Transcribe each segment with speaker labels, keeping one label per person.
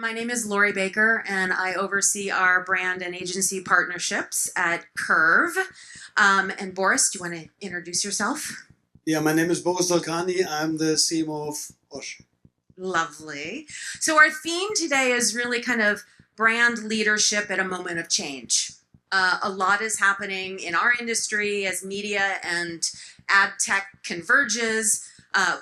Speaker 1: My name is Lauri Baker, and I oversee our brand and agency partnerships at Kerv. And Boris, do you want to introduce yourself?
Speaker 2: Yeah, my name is Boris Dolkhani. I'm the CMO of Bosch.
Speaker 1: Lovely. So, our theme today is really kind of brand leadership at a moment of change. A lot is happening in our industry as media and ad tech converges.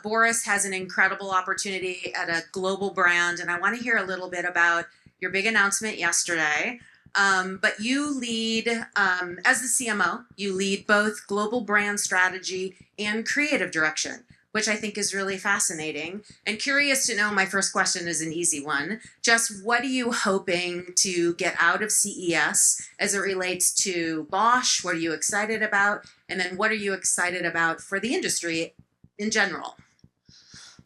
Speaker 1: Boris has an incredible opportunity at a global brand, and I want to hear a little bit about your big announcement yesterday. But you lead, as the CMO, you lead both global brand strategy and creative direction, which I think is really fascinating. And curious to know, my first question is an easy one. Just what are you hoping to get out of CES as it relates to Bosch? What are you excited about? And then what are you excited about for the industry in general?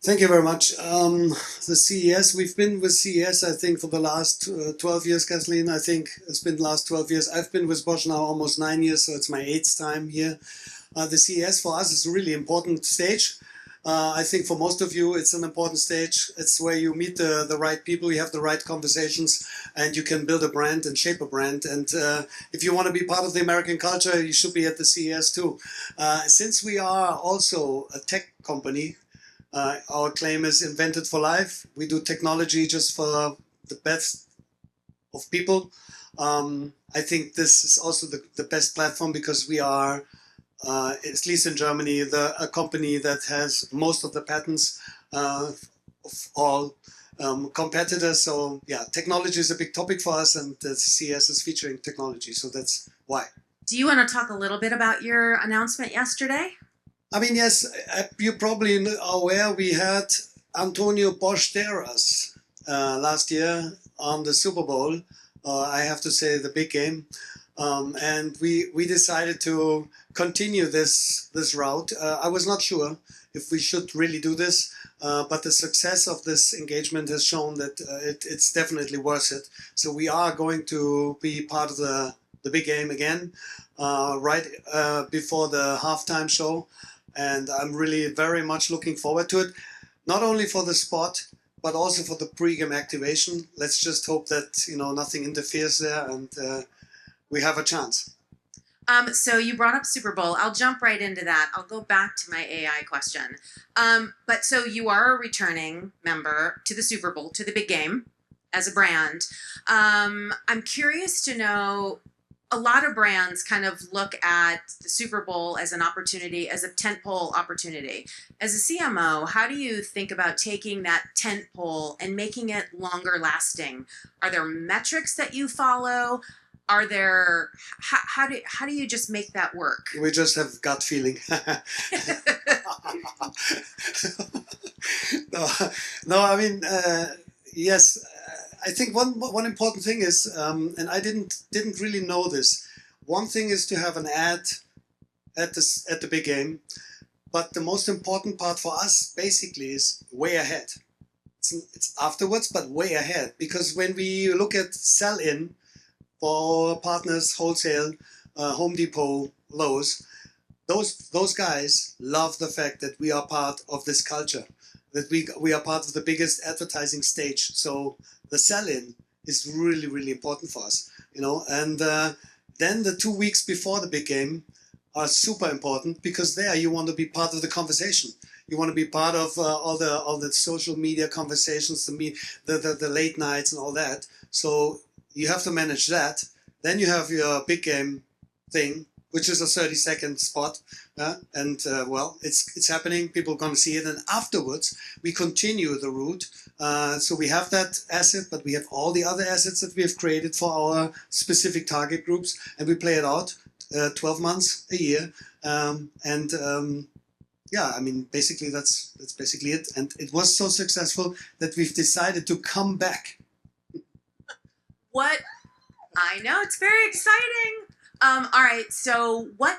Speaker 2: Thank you very much. The CES, we've been with CES, I think, for the last 12 years, Kathleen. I think it's been the last 12 years. I've been with Bosch now almost 9 years, so it's my 8th time here. The CES for us is a really important stage. I think for most of you, it's an important stage. It's where you meet the right people, you have the right conversations, and you can build a brand and shape a brand. And if you want to be part of the American culture, you should be at the CES too. Since we are also a tech company, our claim is invented for life. We do technology just for the best of people. I think this is also the best platform because we are, at least in Germany, a company that has most of the patents of all competitors. So yeah, technology is a big topic for us, and the CS is featuring technology. So that's why.
Speaker 1: Do you want to talk a little bit about your announcement yesterday?
Speaker 2: I mean, yes, you probably are aware we had Antonio Bosch Terrace last year on the Super Bowl. I have to say the big game. And we decided to continue this route. I was not sure if we should really do this, but the success of this engagement has shown that it's definitely worth it. So we are going to be part of the big game again, right before the halftime show. And I'm really very much looking forward to it, not only for the spot, but also for the pre-game activation. Let's just hope that nothing interferes there, and we have a chance.
Speaker 1: So you brought up Super Bowl. I'll jump right into that. I'll go back to my AI question. But so you are a returning member to the Super Bowl, to the big game, as a brand. I'm curious to know, a lot of brands kind of look at the Super Bowl as an opportunity, as a tentpole opportunity. As a CMO, how do you think about taking that tentpole and making it longer lasting? Are there metrics that you follow? Are there, how do you just make that work?
Speaker 2: We just have gut feeling. No, I mean, yes. I think one important thing is, and I didn't really know this. One thing is to have an ad at the big game, but the most important part for us basically is way ahead. It's afterwards, but way ahead, because when we look at sell-in for our partners, wholesale, Home Depot, Lowe's, those guys love the fact that we are part of this culture, that we are part of the biggest advertising stage. So the sell-in is really, really important for us, and then the 2 weeks before the big game are super important, because there you want to be part of the conversation. You want to be part of all the social media conversations, the late nights and all that. So you have to manage that. Then you have your big game thing, which is a 30-second spot. Well, it's happening. People are going to see it. And afterwards, we continue the route. So we have that asset, but we have all the other assets that we have created for our specific target groups. And we play it out 12 months, a year. Yeah, I mean, basically, that's basically it. And it was so successful that we've decided to come back.
Speaker 1: What? I know, it's very exciting. All right, so what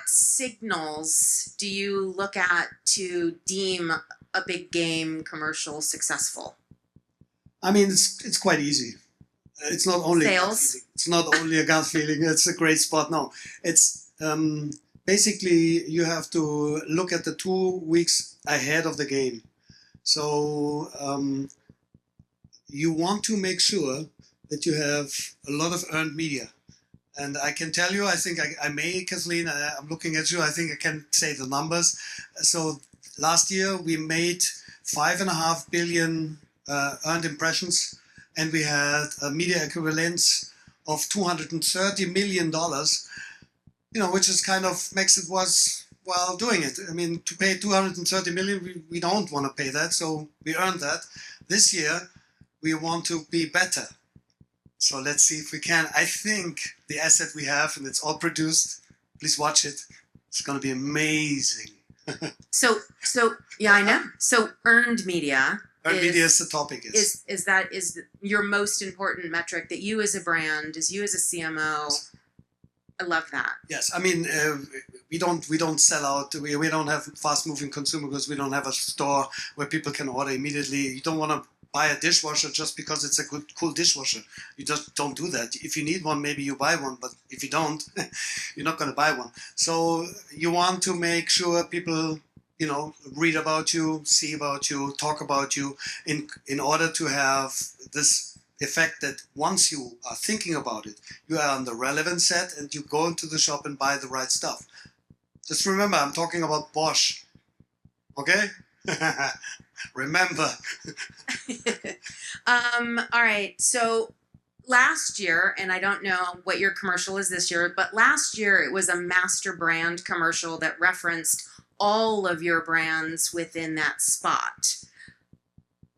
Speaker 1: signals do you look at to deem a big game commercial successful?
Speaker 2: I mean, it's quite easy. It's not only
Speaker 1: sales.
Speaker 2: It's not only a gut feeling. It's a great spot. No, it's basically you have to look at the 2 weeks ahead of the game. So you want to make sure that you have a lot of earned media. And I can tell you, I think I may, Kathleen, I'm looking at you, I think I can say the numbers. So last year we made 5.5 billion earned impressions, and we had a media equivalence of $230 million, which is kind of makes it worthwhile doing it. I mean, to pay 230 million, we don't want to pay that, so we earned that. This year, we want to be better. So let's see if we can. I think the asset we have, and it's all produced, please watch it. It's going to be amazing.
Speaker 1: So yeah, I know. So earned media.
Speaker 2: Earned media is the topic.
Speaker 1: Is your most important metric that you as a brand, as you as a CMO, I love that.
Speaker 2: Yes, I mean we don't sell out. We don't have fast moving consumer goods. We don't have a store where people can order immediately. You don't want to buy a dishwasher just because it's a cool dishwasher. You just don't do that. If you need one, maybe you buy one, but if you don't, you're not going to buy one. So you want to make sure people, read about you, see about you, talk about you, in order to have this effect that once you are thinking about it, you are on the relevant set and you go into the shop and buy the right stuff. Just remember, I'm talking about Bosch. Okay? Remember.
Speaker 1: All right. So last year, and I don't know what your commercial is this year, but last year it was a master brand commercial that referenced all of your brands within that spot.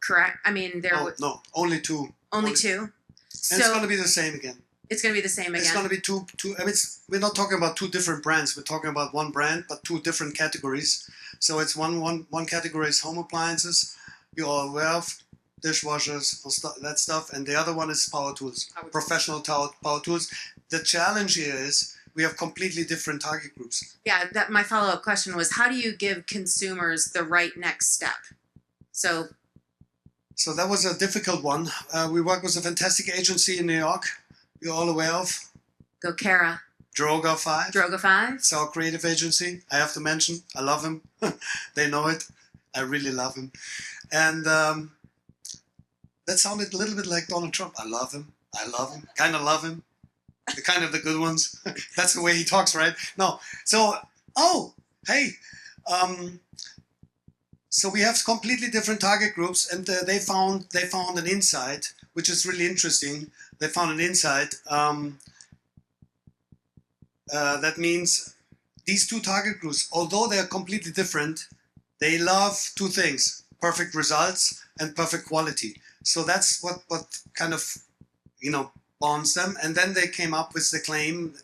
Speaker 1: Correct? I mean,
Speaker 2: No, only two.
Speaker 1: Only two?
Speaker 2: And
Speaker 1: So
Speaker 2: it's going to be the same again.
Speaker 1: It's going to be the same again?
Speaker 2: It's going to be two. I mean, we're not talking about two different brands. We're talking about one brand, but two different categories. So it's one category is home appliances. You're all aware of dishwashers, that stuff, and the other one is power tools, professional power tools. The challenge here is we have completely different target groups.
Speaker 1: Yeah, my follow-up question was, how do you give consumers the right next step? So
Speaker 2: that was a difficult one. We work with a fantastic agency in New York. You're all aware of.
Speaker 1: Go Kara.
Speaker 2: Droga 5.
Speaker 1: Droga 5.
Speaker 2: It's our creative agency. I have to mention, I love him. They know it. I really love him. And that sounded a little bit like Donald Trump. I love him. I love him. Kind of love him. The kind of the good ones. That's the way he talks, right? No. So, hey. So we have completely different target groups, and they found an insight, which is really interesting. They found an insight. That means these two target groups, although they are completely different, they love two things: perfect results and perfect quality. So that's what kind of bonds them. And then they came up with the claim: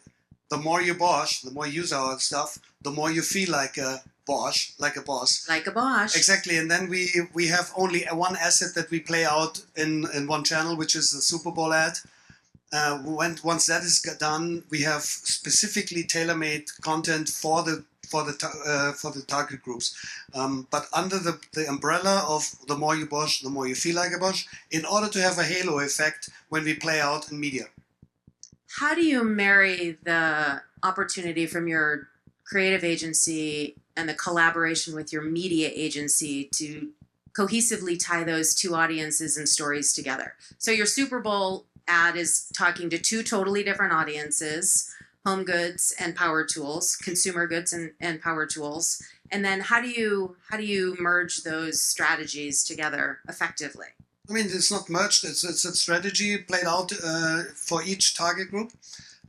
Speaker 2: the more you Bosch, the more you use our stuff, the more you feel like a Bosch, like a boss.
Speaker 1: Like a Bosch.
Speaker 2: Exactly. And then we have only one asset that we play out in one channel, which is the Super Bowl ad. Once that is done, we have specifically tailor-made content for the target groups, but under the umbrella of the more you Bosch, the more you feel like a Bosch, in order to have a halo effect when we play out in media.
Speaker 1: How do you marry the opportunity from your creative agency and the collaboration with your media agency to cohesively tie those two audiences and stories together? So your Super Bowl ad is talking to two totally different audiences: home goods and power tools, consumer goods and power tools. And then how do you merge those strategies together effectively?
Speaker 2: I mean, it's not merged. It's a strategy played out for each target group.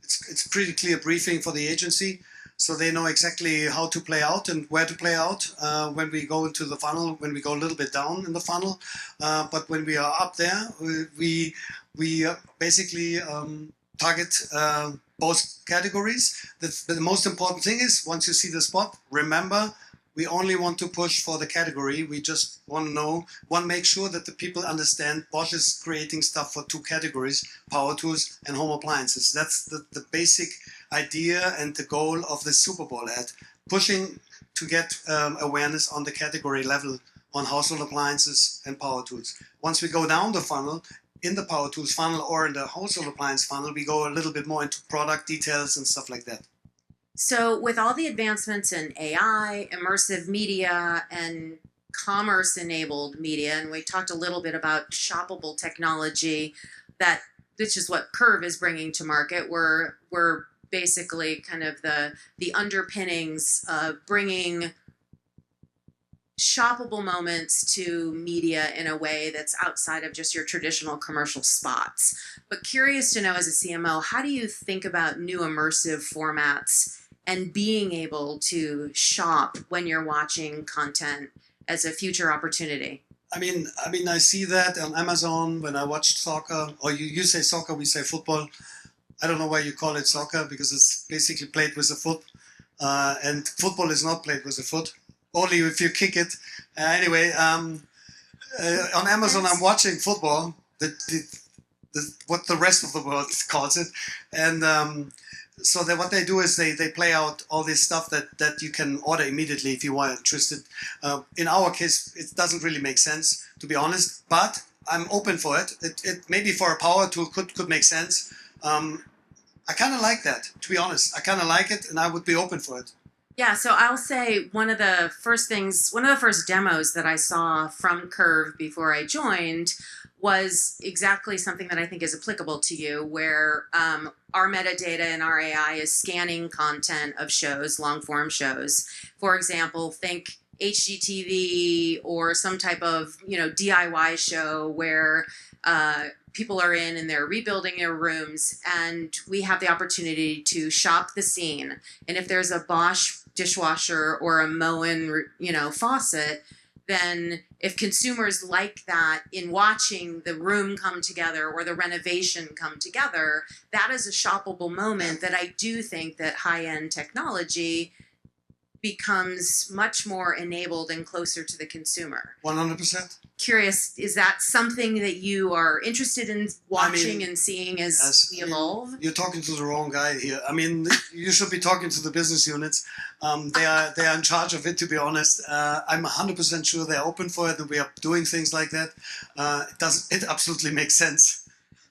Speaker 2: It's pretty clear briefing for the agency, so they know exactly how to play out and where to play out when we go into the funnel, when we go a little bit down in the funnel. But when we are up there, we basically target both categories. The most important thing is, once you see the spot, remember, we only want to push for the category. We just want to make sure that the people understand Bosch is creating stuff for two categories: power tools and home appliances. That's the basic idea and the goal of the Super Bowl ad, pushing to get awareness on the category level on household appliances and power tools. Once we go down the funnel, in the power tools funnel or in the household appliance funnel, we go a little bit more into product details and stuff like that.
Speaker 1: So with all the advancements in AI, immersive media, and commerce-enabled media, and we talked a little bit about shoppable technology, that which is what Kerv is bringing to market. We're basically kind of the underpinnings of bringing shoppable moments to media in a way that's outside of just your traditional commercial spots. But curious to know, as a CMO, how do you think about new immersive formats and being able to shop when you're watching content as a future opportunity?
Speaker 2: I mean, I see that on Amazon when I watch soccer, or you say soccer, we say football. I don't know why you call it soccer, because it's basically played with a foot, and football is not played with a foot. Only if you kick it. Anyway, on Amazon, I'm watching football, what the rest of the world calls it, and so what they do is they play out all this stuff that you can order immediately if you are interested. In our case, it doesn't really make sense, to be honest, but I'm open for it. It maybe for a power tool could make sense. I kind of like that, to be honest. I kind of like it, and I would be open for it.
Speaker 1: Yeah, so I'll say one of the first demos that I saw from Kerv before I joined was exactly something that I think is applicable to you, where our metadata and our AI is scanning content of shows, long form shows. For example, think HGTV or some type of DIY show where people are in and they're rebuilding their rooms, and we have the opportunity to shop the scene. And if there's a Bosch dishwasher or a Moen, faucet, then if consumers like that in watching the room come together or the renovation come together, that is a shoppable moment that I do think that high-end technology becomes much more enabled and closer to the consumer.
Speaker 2: 100%.
Speaker 1: Curious, is that something that you are interested in watching and seeing as we evolve?
Speaker 2: You're talking to the wrong guy here. I mean, you should be talking to the business units. They are in charge of it, to be honest. I'm 100% sure they're open for it, and we are doing things like that. It absolutely makes sense.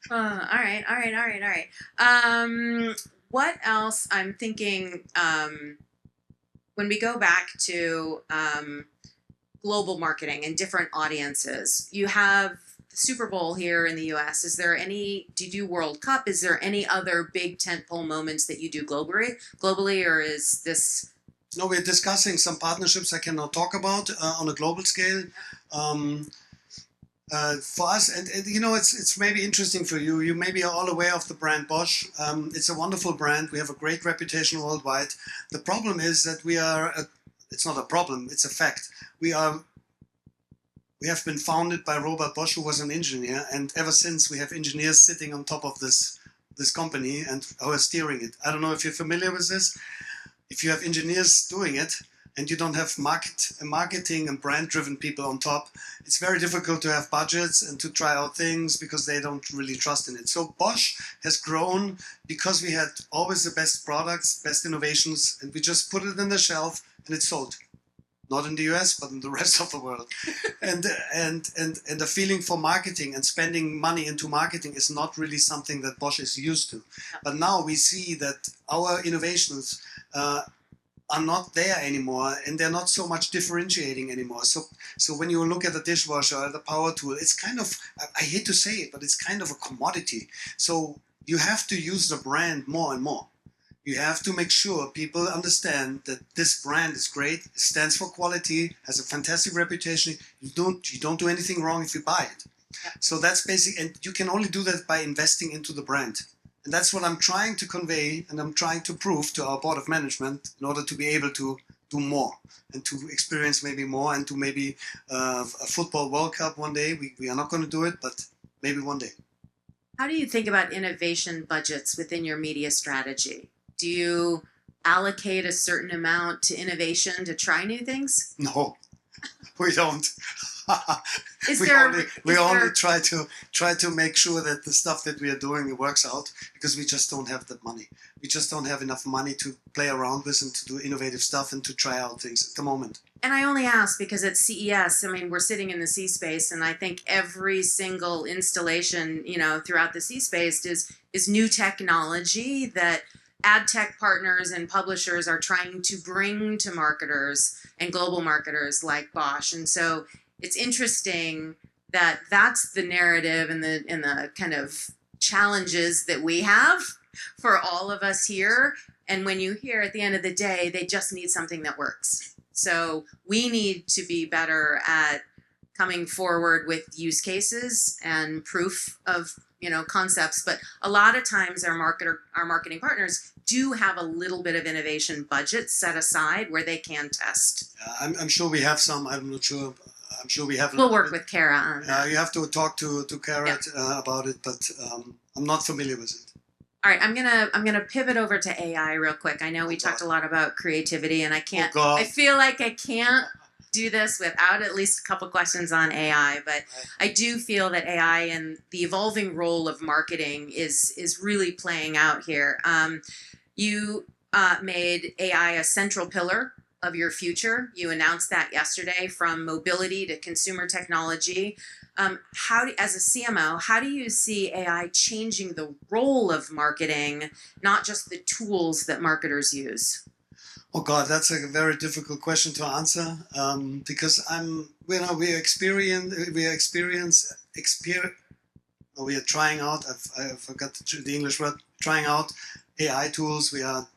Speaker 1: All right. What else? I'm thinking when we go back to global marketing and different audiences. You have the Super Bowl here in the US. Do you do World Cup? Is there any other big tentpole moments that you do globally, or is this?
Speaker 2: No, we're discussing some partnerships I cannot talk about on a global scale. For us, and it's maybe interesting for you. You maybe are all aware of the brand Bosch. It's a wonderful brand. We have a great reputation worldwide. The problem is that it's not a problem, it's a fact. We have been founded by Robert Bosch, who was an engineer, and ever since we have engineers sitting on top of this company and who are steering it. I don't know if you're familiar with this. If you have engineers doing it and you don't have marketing and brand-driven people on top, it's very difficult to have budgets and to try out things because they don't really trust in it. So Bosch has grown because we had always the best products, best innovations, and we just put it on the shelf and it's sold. Not in the US, but in the rest of the world. and the feeling for marketing and spending money into marketing is not really something that Bosch is used to. But now we see that our innovations are not there anymore, and they're not so much differentiating anymore. So when you look at the dishwasher or the power tool, it's kind of, I hate to say it, but it's kind of a commodity. So you have to use the brand more and more. You have to make sure people understand that this brand is great, it stands for quality, has a fantastic reputation. You don't do anything wrong if you buy it. Yeah. So that's basic, and you can only do that by investing into the brand. And that's what I'm trying to convey, and I'm trying to prove to our board of management in order to be able to do more and to experience maybe more, and to maybe a football World Cup one day. We are not going to do it, but maybe one day.
Speaker 1: How do you think about innovation budgets within your media strategy? Do you allocate a certain amount to innovation to try new things?
Speaker 2: No, we don't. We only try to make sure that the stuff that we are doing works out, because we just don't have that money. We just don't have enough money to play around with and to do innovative stuff and to try out things at the moment.
Speaker 1: And I only ask because at CES, I mean, we're sitting in the C space, and I think every single installation, throughout the C space is new technology that ad tech partners and publishers are trying to bring to marketers and global marketers like Bosch. And so it's interesting that that's the narrative and the kind of challenges that we have for all of us here. And when you hear at the end of the day, they just need something that works. So we need to be better at coming forward with use cases and proof of concepts. But a lot of times our marketing partners do have a little bit of innovation budget set aside where they can test.
Speaker 2: I'm sure we have some. I'm not sure. I'm sure we have.
Speaker 1: We'll work with Kara on that.
Speaker 2: You have to talk to Kara about it, but I'm not familiar with it.
Speaker 1: All right, I'm gonna pivot over to AI real quick. I know we talked a lot about creativity, and I can't. I feel like I can't do this without at least a couple questions on AI. But I do feel that AI and the evolving role of marketing is really playing out here. You made AI a central pillar of your future. You announced that yesterday, from mobility to consumer technology. As a CMO, how do you see AI changing the role of marketing, not just the tools that marketers use?
Speaker 2: Oh God, that's a very difficult question to answer, because we are trying out. I forgot the English word. Trying out AI tools. We are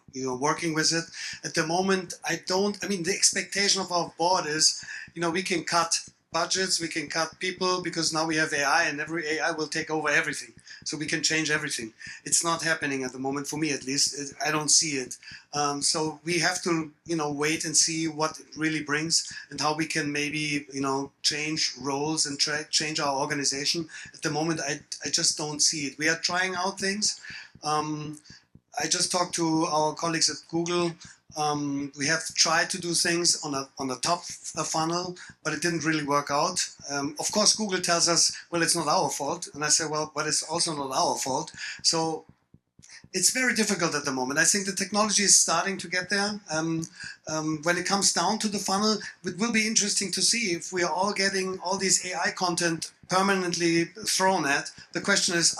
Speaker 2: working with it at the moment. The expectation of our board is, we can cut budgets, we can cut people, because now we have AI, and every AI will take over everything. So we can change everything. It's not happening at the moment, for me at least. I don't see it. So we have to, wait and see what it really brings, and how we can maybe, change roles and change our organization. At the moment, I just don't see it. We are trying out things. I just talked to our colleagues at Google. We have tried to do things on the top funnel, but it didn't really work out. Of course, Google tells us, well, it's not our fault. And I say, well, but it's also not our fault. So it's very difficult at the moment. I think the technology is starting to get there. When it comes down to the funnel, it will be interesting to see if we are all getting all these AI content permanently thrown at. The question is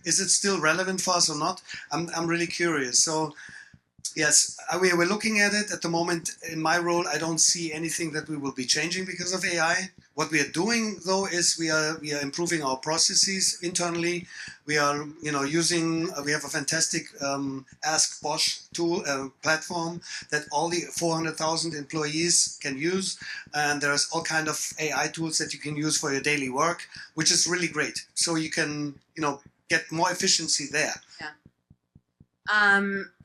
Speaker 2: it still relevant for us or not? I'm really curious. So yes, we're looking at it at the moment. In my role, I don't see anything that we will be changing because of AI. What we are doing, though, is we are improving our processes internally. We are, we have a fantastic Ask Bosch tool platform that all the 400,000 employees can use, and there's all kind of AI tools that you can use for your daily work, which is really great. So you can, get more efficiency there.
Speaker 1: Yeah.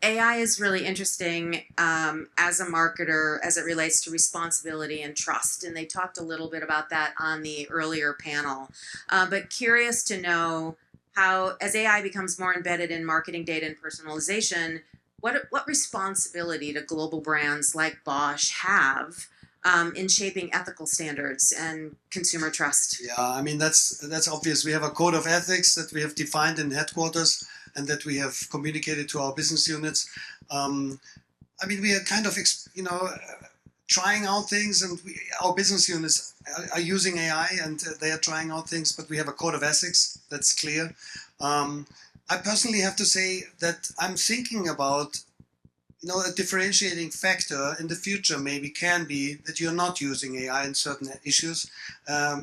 Speaker 1: AI is really interesting as a marketer as it relates to responsibility and trust. And they talked a little bit about that on the earlier panel. But curious to know how, as AI becomes more embedded in marketing data and personalization, what responsibility do global brands like Bosch have in shaping ethical standards and consumer trust?
Speaker 2: Yeah, that's obvious. We have a code of ethics that we have defined in headquarters, and that we have communicated to our business units. We are kind of, trying out things, and our business units are using AI, and they are trying out things, but we have a code of ethics that's clear. I personally have to say that I'm thinking about, a differentiating factor in the future maybe can be that you're not using AI in certain issues,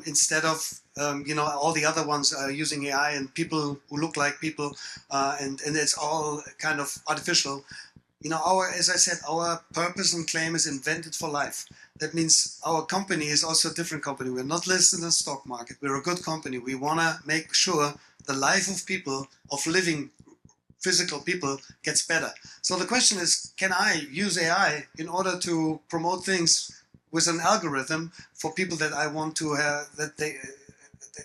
Speaker 2: instead of all the other ones are using AI and people who look like people, and it's all kind of artificial. As I said, our purpose and claim is invented for life. That means our company is also a different company. We're not listed in the stock market. We're a good company. We want to make sure the life of people, of living physical people, gets better. So the question is, can I use AI in order to promote things with an algorithm for people that I want to have, that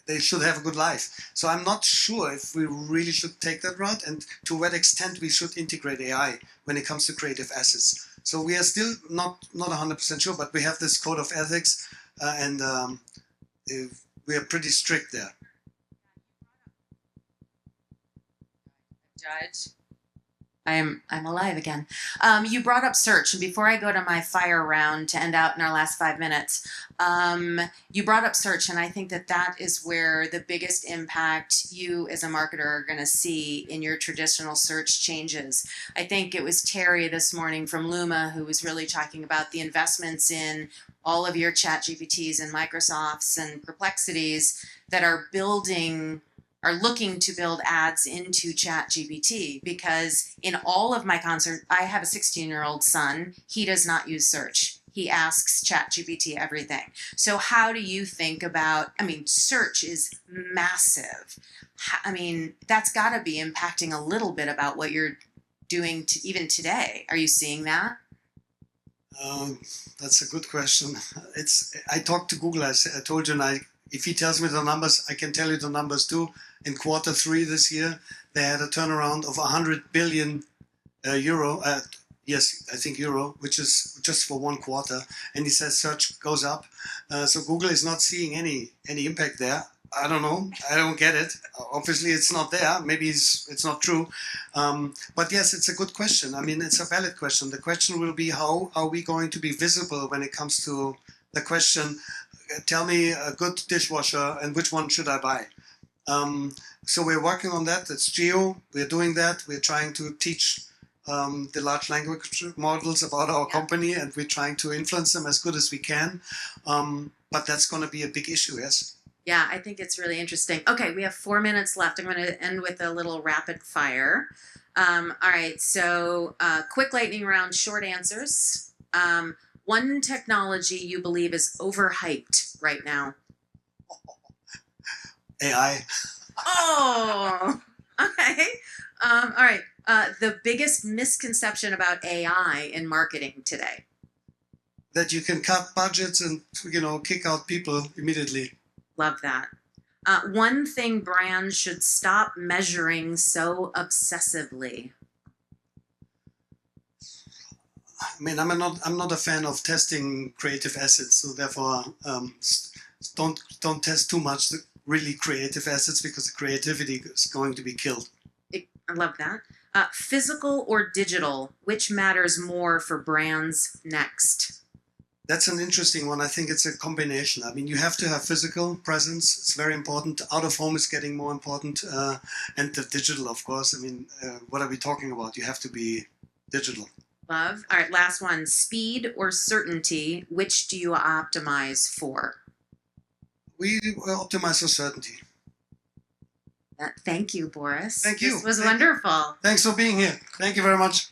Speaker 2: they should have a good life? So I'm not sure if we really should take that route, and to what extent we should integrate AI when it comes to creative assets. So we are still not 100% sure, but we have this code of ethics, and we are pretty strict there.
Speaker 1: Judge. I'm alive again. You brought up search, and before I go to my fire round to end out in our last 5 minutes, you brought up search, and I think that that is where the biggest impact you as a marketer are going to see in your traditional search changes. I think it was Terry this morning from Luma who was really talking about the investments in all of your chat GPTs and Microsofts and Perplexities that are looking to build ads into chat GPT, because in all of my concert, I have a 16-year-old son. He does not use search. He asks chat GPT everything. So how do you think about, search is massive. That's got to be impacting a little bit about what you're doing even today. Are you seeing that?
Speaker 2: That's a good question. I talked to Google. I told you, if he tells me the numbers, I can tell you the numbers too. In Q3 this year, they had a turnaround of 100 billion euro. Yes, I think euro, which is just for one quarter. And he says search goes up. So Google is not seeing any impact there. I don't know. I don't get it. Obviously, it's not there. Maybe it's not true. But yes, it's a good question. It's a valid question. The question will be, how are we going to be visible when it comes to the question, tell me a good dishwasher and which one should I buy? So we're working on that. It's geo. We're doing that. We're trying to teach the large language models about our company, and we're trying to influence them as good as we can. But that's going to be a big issue, yes.
Speaker 1: Yeah, I think it's really interesting. Okay, we have 4 minutes left. I'm going to end with a little rapid fire. All right, so quick lightning round, short answers. One technology you believe is overhyped right now?
Speaker 2: AI.
Speaker 1: Oh, okay. All right. The biggest misconception about AI in marketing today?
Speaker 2: That you can cut budgets and, kick out people immediately.
Speaker 1: Love that. One thing brands should stop measuring so obsessively?
Speaker 2: I'm not a fan of testing creative assets, so therefore don't test too much the really creative assets, because the creativity is going to be killed.
Speaker 1: I love that. Physical or digital, which matters more for brands next?
Speaker 2: That's an interesting one. I think it's a combination. You have to have physical presence. It's very important. Out of home is getting more important, and the digital, of course. What are we talking about? You have to be digital.
Speaker 1: Love. All right, last one. Speed or certainty, which do you optimize for?
Speaker 2: We optimize for certainty.
Speaker 1: Thank you, Boris.
Speaker 2: Thank you.
Speaker 1: This was wonderful.
Speaker 2: Thanks for being here. Thank you very much.